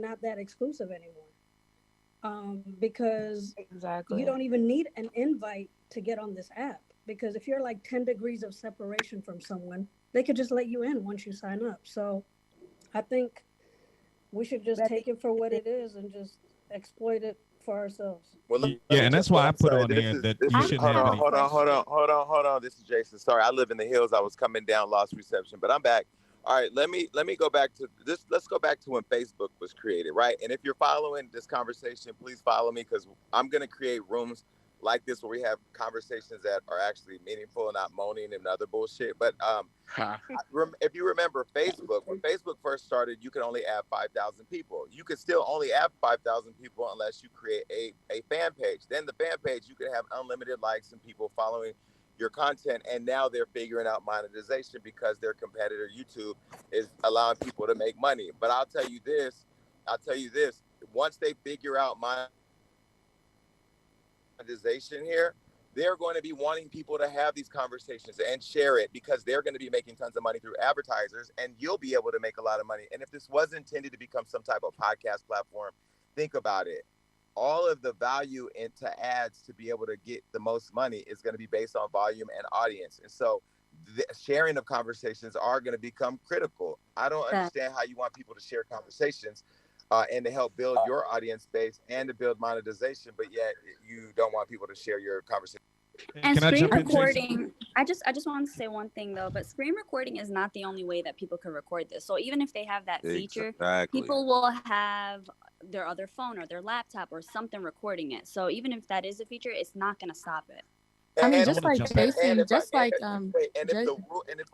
not that exclusive anymore. Because Exactly. you don't even need an invite to get on this app. Because if you're like 10 degrees of separation from someone, they could just let you in once you sign up. So I think we should just take it for what it is and just exploit it for ourselves. Well, let Yeah, me and just. that's Well, why I'm I put sorry. on there that you I shouldn't Hold have have on, a any. hold on, hold question. on, hold on, hold on. This is Jason. Sorry, I live in the hills. I was coming down, lost reception, but I'm back. All right, let me go back to this. Let's go back to when Facebook was created, right? And if you're following this conversation, please follow me because I'm gonna create rooms like this where we have conversations that are actually meaningful, not moaning and other bullshit. But Ha. if you remember Facebook, when Facebook first started, you could only add 5,000 people. You could still only add 5,000 people unless you create a fan page. Then the fan page, you could have unlimited likes and people following your content. And now they're figuring out monetization because their competitor YouTube is allowing people to make money. But I'll tell you this, once they figure out monetization here, they're going to be wanting people to have these conversations and share it because they're going to be making tons of money through advertisers and you'll be able to make a lot of money. And if this was intended to become some type of podcast platform, think about it. All of the value into ads to be able to get the most money is going to be based on volume and audience. And so the sharing of conversations are going to become critical. I don't understand how you want people to share conversations and to help build your audience base and to build monetization, but yet you don't want people to share your conversation. And And can I screen jump in, Jason? recording, I just want to say one thing though, but screen recording is not the only way that people can record this. So even if they have that feature, Exactly. people will have their other phone or their laptop or something recording it. So even if that is a feature, it's not going to stop it. I mean, And I just want to like jump in. Jason, if I just like wait, and if J-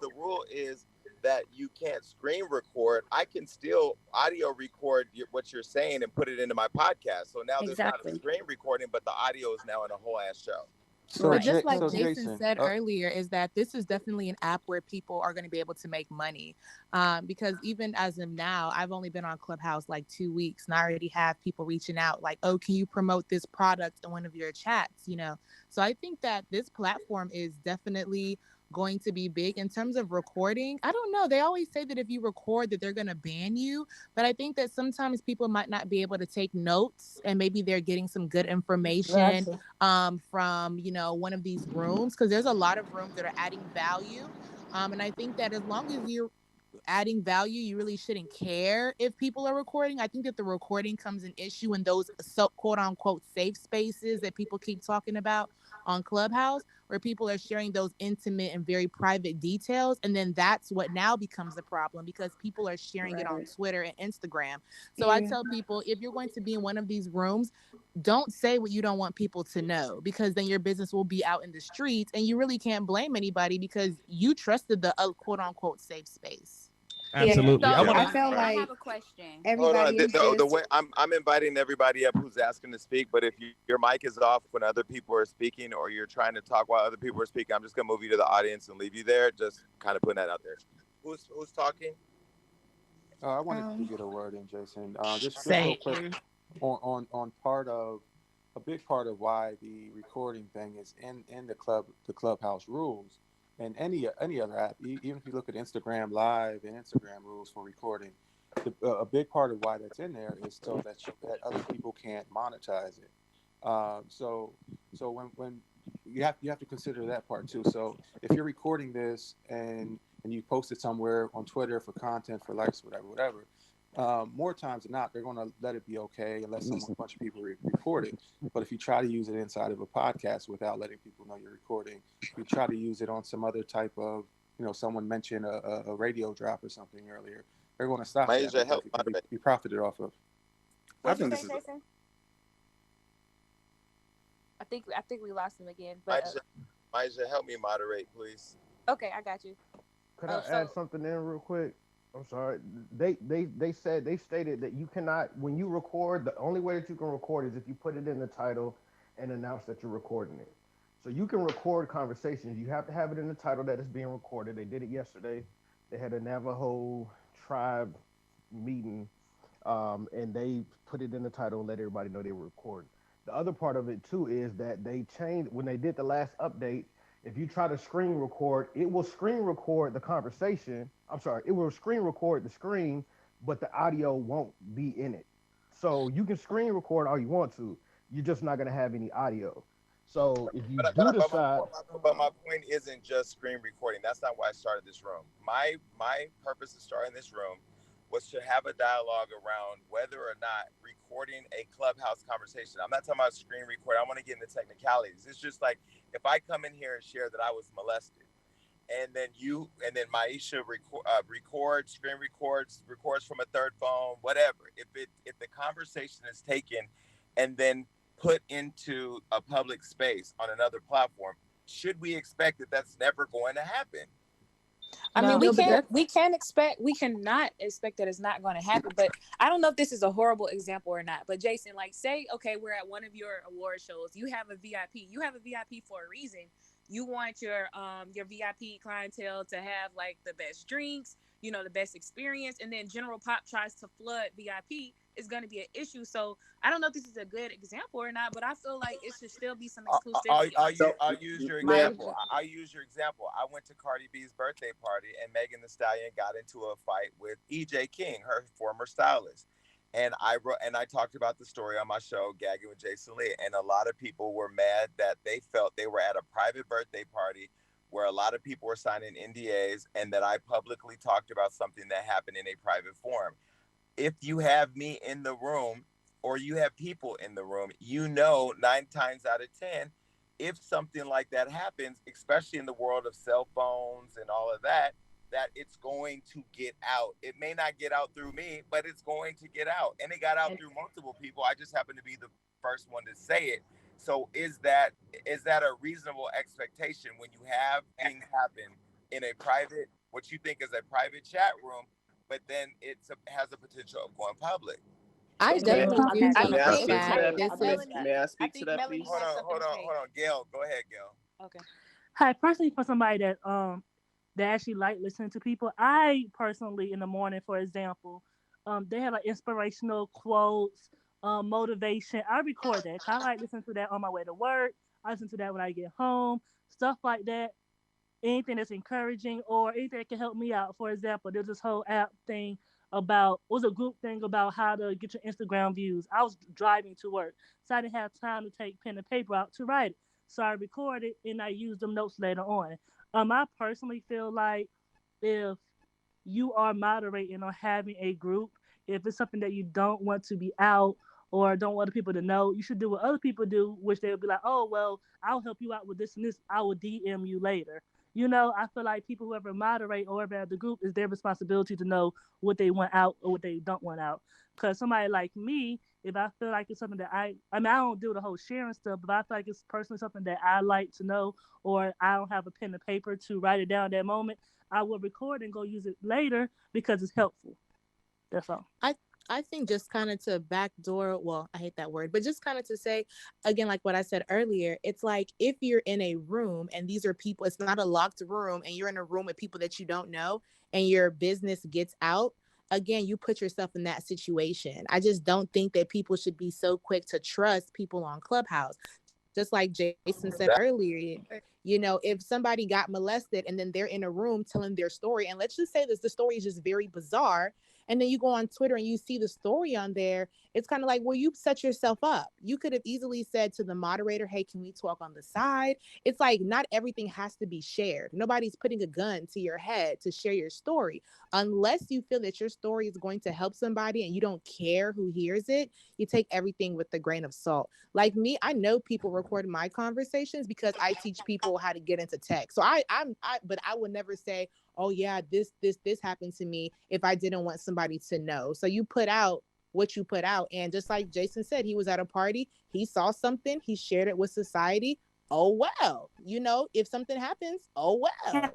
the rule is that you can't screen record, I can still audio record what you're saying and put it into my podcast. So now there's not a Exactly. screen recording, but the audio is now in a whole ass show. So, but Right. just like so Jason Jason, said earlier, is that this is definitely an app where people are going to be able to make money. Because even as of now, I've only been on Clubhouse like 2 weeks, and I already have people reaching out like, "Oh, can you promote this product in one of your chats?" So I think that this platform is definitely going to be big in terms of recording. I don't know. They always say that if you record, that they're going to ban you, but I think that sometimes people might not be able to take notes, and maybe they're getting some good information Gotcha. from one of these rooms, because there's a lot of rooms that are adding value, and I think that as long as you're adding value, you really shouldn't care if people are recording. I think that the recording comes an issue in those quote unquote safe spaces that people keep talking about on Clubhouse, where people are sharing those intimate and very private details. And then that's what now becomes the problem, because people are sharing it on Right. Twitter and Instagram. So I Yeah. tell people, if you're going to be in one of these rooms, don't say what you don't want people to know, because then your business will be out in the streets, and you really can't blame anybody because you trusted the quote unquote safe space. Yeah. Absolutely. I So want Yeah. to. I feel I like have a question. Hold on. everybody is The just way I'm inviting everybody up who's asking to speak, but if your mic is off when other people are speaking or you're trying to talk while other people are speaking, I'm just gonna move you to the audience and leave you there. Just kind of putting that out there. Who's talking? I wanted to um get a word in, Jason. Just real Same. quick on part of a big part of why the recording thing is in the Clubhouse rules, and any other app. Even if you look at Instagram Live and Instagram rules for recording, a big part of why that's in there is so that other people can't monetize it. So when you have to consider that part too. So if you're recording this and you post it somewhere on Twitter for content, for likes, whatever, more times than not, they're going to let it be okay unless a bunch of people record it. But if you try to use it inside of a podcast without letting people know you're recording, if you try to use it on some other type of, someone mentioned a radio drop or something earlier, they're going to stop that Maisha, because help it can moderate. be profited off of. I What'd you think say, this is Jason? I think we lost him again. But Maisha, help me moderate, please. okay, I got you. Could I add So something in real quick? I'm sorry. They stated that you cannot, when you record, the only way that you can record is if you put it in the title and announce that you're recording it. So you can record conversations. You have to have it in the title that it's being recorded. They did it yesterday. They had a Navajo tribe meeting, and they put it in the title and let everybody know they were recording. The other part of it too is that they changed when they did the last update. If you try to screen record, it will screen record the conversation. I'm sorry, it will screen record the screen, but the audio won't be in it. So you can screen record all you want to. You're just not gonna have any audio. So if you But, do but, but, decide, but my point isn't just screen recording. That's not why I started this room. My purpose of starting this room was to have a dialogue around whether or not recording a Clubhouse conversation. I'm not talking about screen record. I want to get into technicalities. It's just like if I come in here and share that I was molested, and then Maisha records, screen records from a third phone, whatever. If the conversation is taken and then put into a public space on another platform, should we expect that that's never going to happen? I mean, No. we cannot expect that it's not going to happen. But I don't know if this is a horrible example or not. But Jason, like, say, okay, we're at one of your award shows. You have a VIP. You have a VIP for a reason. You want your VIP clientele to have like the best drinks, the best experience, and then General Pop tries to flood VIP. It's going to be an issue. So I don't know if this is a good example or not, but I feel like it should still be some exclusivity. I'll use your example. I'll use your example. I went to Cardi B's birthday party, and Megan Thee Stallion got into a fight with EJ King, her former stylist. And I talked about the story on my show, Gagging with Jason Lee. And a lot of people were mad that they felt they were at a private birthday party where a lot of people were signing NDAs, and that I publicly talked about something that happened in a private forum. If you have me in the room, or you have people in the room, 9 times out of 10, if something like that happens, especially in the world of cell phones and all of that, that it's going to get out. It may not get out through me, but it's going to get out. And it got out through multiple people. I just happen to be the first one to say it. So is that a reasonable expectation when you have things happen in a private, what you think is a private chat room, but then it has a potential of going public? I definitely do think that this is. May I speak to that, please? Hold on. Gail, go ahead, Gail. Okay. Hi, personally, for somebody that actually like listening to people, I personally in the morning, for example, they have like inspirational quotes, motivation. I record that. I like listening to that on my way to work. I listen to that when I get home, stuff like that. Anything that's encouraging or anything that can help me out. For example, there's this whole app thing was a group thing about how to get your Instagram views. I was driving to work, so I didn't have time to take pen and paper out to write it. So I recorded and I used them notes later on. I personally feel like if you are moderating or having a group, if it's something that you don't want to be out or don't want other people to know, you should do what other people do, which they'll be like, oh, well, I'll help you out with this and this. I will DM you later. I feel like people who ever moderate or ever have the group is their responsibility to know what they want out or what they don't want out. Because somebody like me, if I feel like it's something that I don't do the whole sharing stuff, but I feel like it's personally something that I like to know, or I don't have a pen and paper to write it down at that moment, I will record and go use it later because it's helpful. That's all. I think just kind of to backdoor, well, I hate that word, but just kind of to say, again, like what I said earlier, it's like if you're in a room and these are people, it's not a locked room and you're in a room with people that you don't know and your business gets out, again, you put yourself in that situation. I just don't think that people should be so quick to trust people on Clubhouse. Just like Jason said earlier, if somebody got molested and then they're in a room telling their story, and let's just say this, the story is just very bizarre, and then you go on Twitter and you see the story on there, it's kind of like, well, you set yourself up. You could have easily said to the moderator, hey, can we talk on the side? It's like not everything has to be shared. Nobody's putting a gun to your head to share your story. Unless you feel that your story is going to help somebody and you don't care who hears it, you take everything with a grain of salt. Like me, I know people record my conversations because I teach people how to get into tech. So but I would never say, oh yeah, this happened to me if I didn't want somebody to know. So you put out what you put out. And just like Jason said, he was at a party, he saw something, he shared it with society. Oh, well, if something happens, oh, well.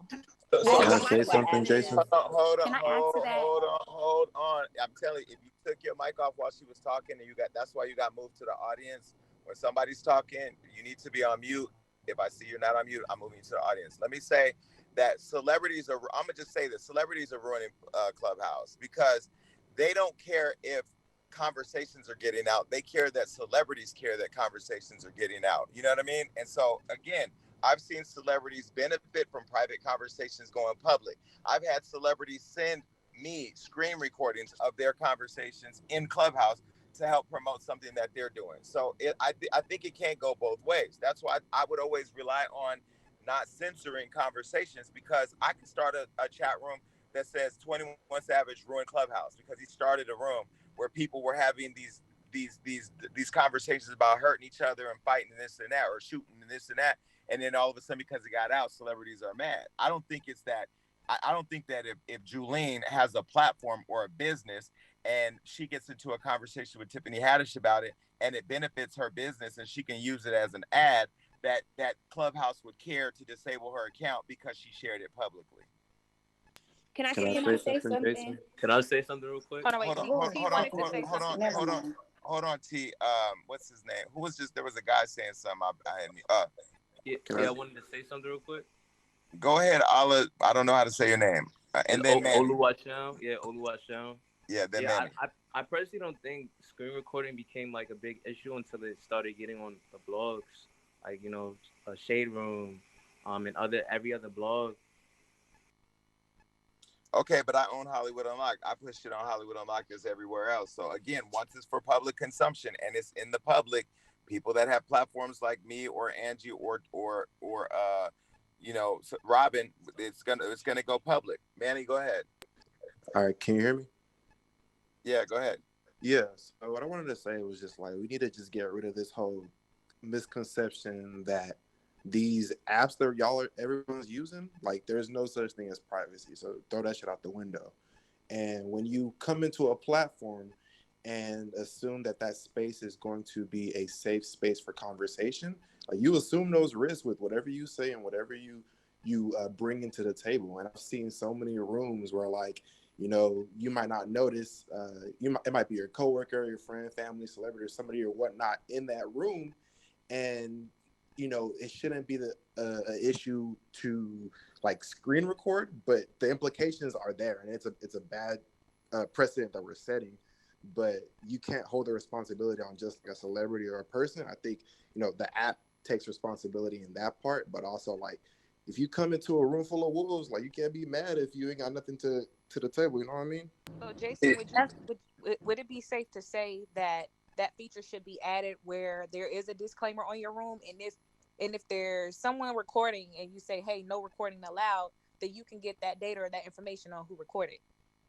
Can I say something, Jason? Hold Can I add to that? Hold on. I'm telling you, if you took your mic off while she was talking and that's why you got moved to the audience. When somebody's talking, you need to be on mute. If I see you're not on mute, I'm moving you to the audience. Let me say that I'm gonna just say this, celebrities are ruining Clubhouse because they don't care if conversations are getting out. They care that celebrities care that conversations are getting out. You know what I mean? And so again, I've seen celebrities benefit from private conversations going public. I've had celebrities send me screen recordings of their conversations in Clubhouse to help promote something that they're doing. So I think it can't go both ways. That's why I would always rely on not censoring conversations, because I could start a chat room that says 21 Savage ruined Clubhouse because he started a room where people were having these conversations about hurting each other and fighting and this and that, or shooting and this and that, and then all of a sudden, because it got out, celebrities are mad. I don't think it's that. I don't think that if Julene has a platform or a business and she gets into a conversation with Tiffany Haddish about it and it benefits her business and she can use it as an ad, that Clubhouse would care to disable her account because she shared it publicly. Can I Can I say something, Jason? Can I say something real quick? Hold on, wait. Hold on, T. What's his name? Who was just, there was a guy saying something. I wanted to say something real quick. Go ahead, Allah. I don't know how to say your name. And then Oluwasham. Yeah, Oluwasham. Yeah, then Manny. I personally don't think screen recording became like a big issue until it started getting on the blogs, like Shade Room, and every other blog. Okay, but I own Hollywood Unlocked. I put shit on Hollywood Unlocked as everywhere else. So again, once it's for public consumption and it's in the public, people that have platforms like me or Angie or Robin, it's gonna go public. Manny, go ahead. All right, can you hear me? Yeah, go ahead. Yeah. So what I wanted to say was just like, we need to just get rid of this whole misconception that these apps that everyone's using, like there's no such thing as privacy. So throw that shit out the window. And when you come into a platform and assume that space is going to be a safe space for conversation, like you assume those risks with whatever you say and whatever you bring into the table. And I've seen so many rooms where you might not notice, it might be your coworker, your friend, family, celebrity, or somebody or whatnot in that room. And it shouldn't be the issue to like screen record, but the implications are there, and it's a bad precedent that we're setting. But you can't hold the responsibility on just like a celebrity or a person. I think the app takes responsibility in that part, but also like if you come into a room full of wolves, like you can't be mad if you ain't got nothing to the table. You know what I mean? So Jason, would it be safe to say that feature should be added where there is a disclaimer on your room, and if there's someone recording and you say, hey, no recording allowed, that you can get that data or that information on who recorded?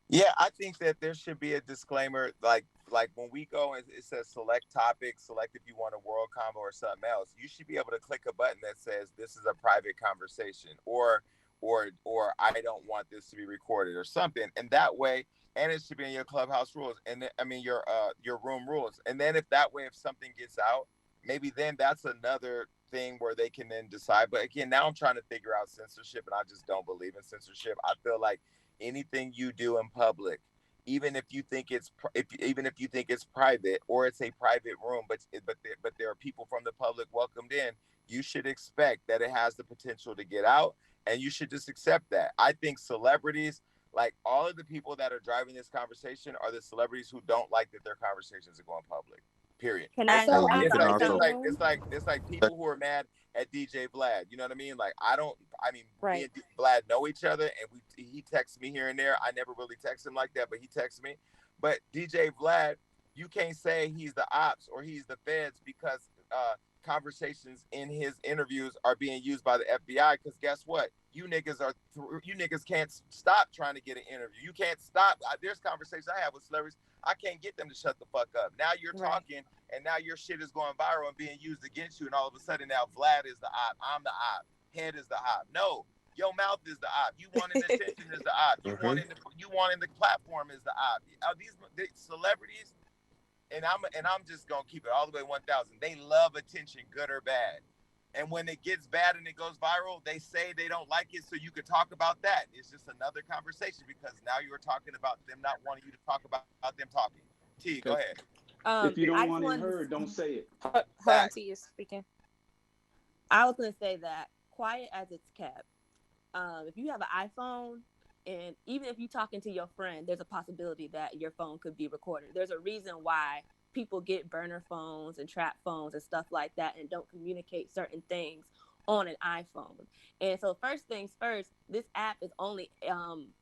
Yeah, I think that there should be a disclaimer, like when we go and it says select topics, select if you want a world combo or something else. You should be able to click a button that says this is a private conversation, or I don't want this to be recorded or something. And that way, and it should be in your Clubhouse rules, and your room rules. And then if something gets out, maybe then that's another thing where they can then decide. But again, now I'm trying to figure out censorship, and I just don't believe in censorship. I feel like anything you do in public, even if you think it's private or it's a private room, but there are people from the public welcomed in, you should expect that it has the potential to get out, and you should just accept that. I think celebrities, like all of the people that are driving this conversation, are the celebrities who don't like that their conversations are going public. Period. Can I? It's like people who are mad at DJ Vlad. You know what I mean? Like Right. me and Vlad know each other, and he texts me here and there. I never really text him like that, but he texts me. But DJ Vlad, you can't say he's the ops or he's the feds because conversations in his interviews are being used by the FBI. Because guess what? You niggas can't stop trying to get an interview. You can't stop. There's conversations I have with celebrities. I can't get them to shut the fuck up. Now you're talking, and now your shit is going viral and being used against you. And all of a sudden now Vlad is the op. I'm the op. Head is the op. No, your mouth is the op. You wanting attention is the op. You wanting the platform is the op. These celebrities, and I'm just gonna keep it all the way 1,000. They love attention, good or bad. And when it gets bad and it goes viral, they say they don't like it, so you can talk about that. It's just another conversation because now you're talking about them not wanting you to talk about them talking. T, go ahead. If you don't want it heard, don't say it. Hold on, T is speaking. I was going to say that quiet as it's kept. If you have an iPhone, and even if you're talking to your friend, there's a possibility that your phone could be recorded. There's a reason why people get burner phones and trap phones and stuff like that and don't communicate certain things on an iPhone. And so first things first, this app is only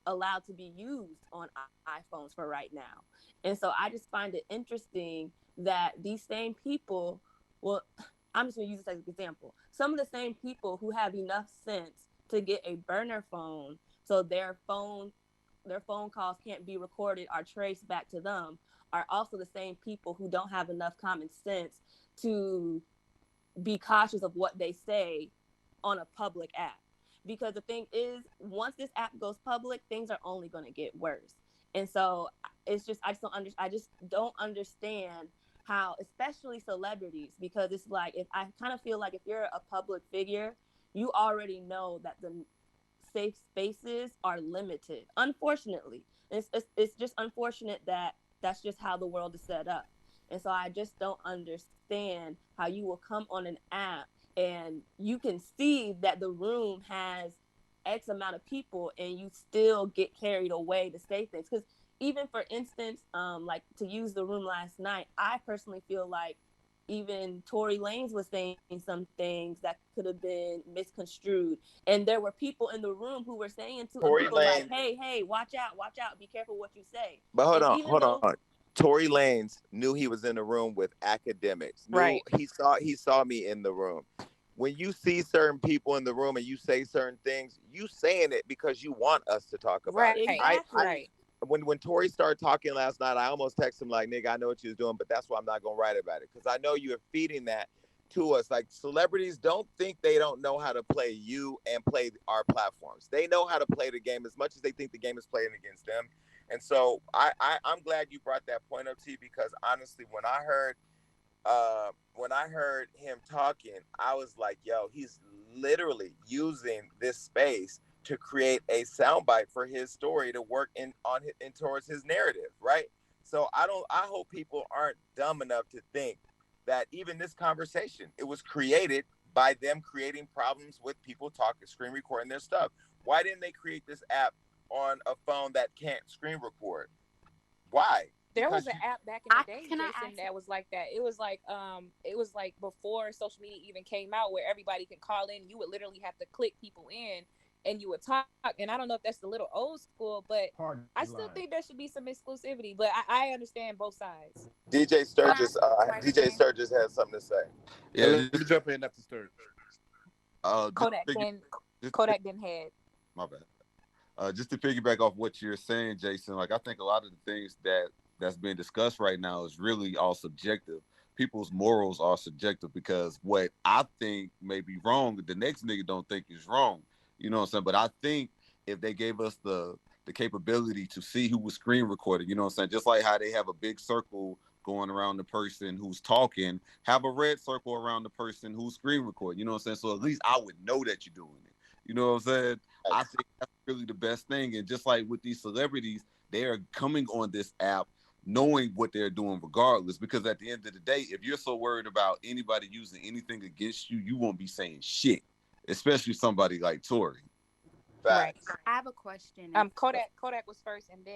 allowed to be used on iPhones for right now. And so I just find it interesting that these same people, well, I'm just going to use this as an example. Some of the same people who have enough sense to get a burner phone so their phone calls can't be recorded or traced back to them are also the same people who don't have enough common sense to be cautious of what they say on a public app. Because the thing is, once this app goes public, things are only going to get worse. And so it's just I just don't understand how, especially celebrities, because it's like, if I kind of feel like if you're a public figure, you already know that the safe spaces are limited. Unfortunately, it's just unfortunate that that's just how the world is set up. And so I just don't understand how you will come on an app and you can see that the room has X amount of people and you still get carried away to say things. Because even for instance, like to use the room last night, I personally feel like even Tory Lanez was saying some things that could have been misconstrued. And there were people in the room who were saying to Tory people like, Lanez. hey, watch out, be careful what you say. But hold And on, even though Tory Lanez knew he was in the room with academics. Right. He saw me in the room. When you see certain people in the room and you say certain things, you saying it because you want us to talk about it. exactly. Right. When Tori started talking last night, I almost texted him like, "Nigga, I know what you was doing, but that's why I'm not gonna write about it because I know you're feeding that to us." Like celebrities don't think they don't know how to play you and play our platforms. They know how to play the game as much as they think the game is playing against them. And so I'm glad you brought that point up, T, because honestly, when I heard him talking, I was like, "Yo, he's literally using this space to create a soundbite for his story to work in towards his narrative, right?" So I hope people aren't dumb enough to think that even this conversation, it was created by them creating problems with people talking, screen recording their stuff. Why didn't they create this app on a phone that can't screen record? Why? There was Because an app back in the day, Jason, that was like that. It was like before social media even came out, where everybody can call in. You would literally have to click people in, and you would talk. And I don't know if that's a little old school, but I still think there should be some exclusivity. But I understand both sides. DJ Sturgis has something to say. Yeah, Let me jump in after Sturgis. Kodak didn't have. My bad. Just to piggyback off what you're saying, Jason, like I think a lot of the things that's being discussed right now is really all subjective. People's morals are subjective because what I think may be wrong, the next nigga don't think is wrong. You know what I'm saying? But I think if they gave us the capability to see who was screen recording, you know what I'm saying? Just like how they have a big circle going around the person who's talking, have a red circle around the person who's screen recording. You know what I'm saying? So at least I would know that you're doing it. You know what I'm saying? I think that's really the best thing. And just like with these celebrities, they are coming on this app knowing what they're doing regardless. Because at the end of the day, if you're so worried about anybody using anything against you, you won't be saying shit, especially somebody like Tory. Right. I have a question. Kodak was first, and then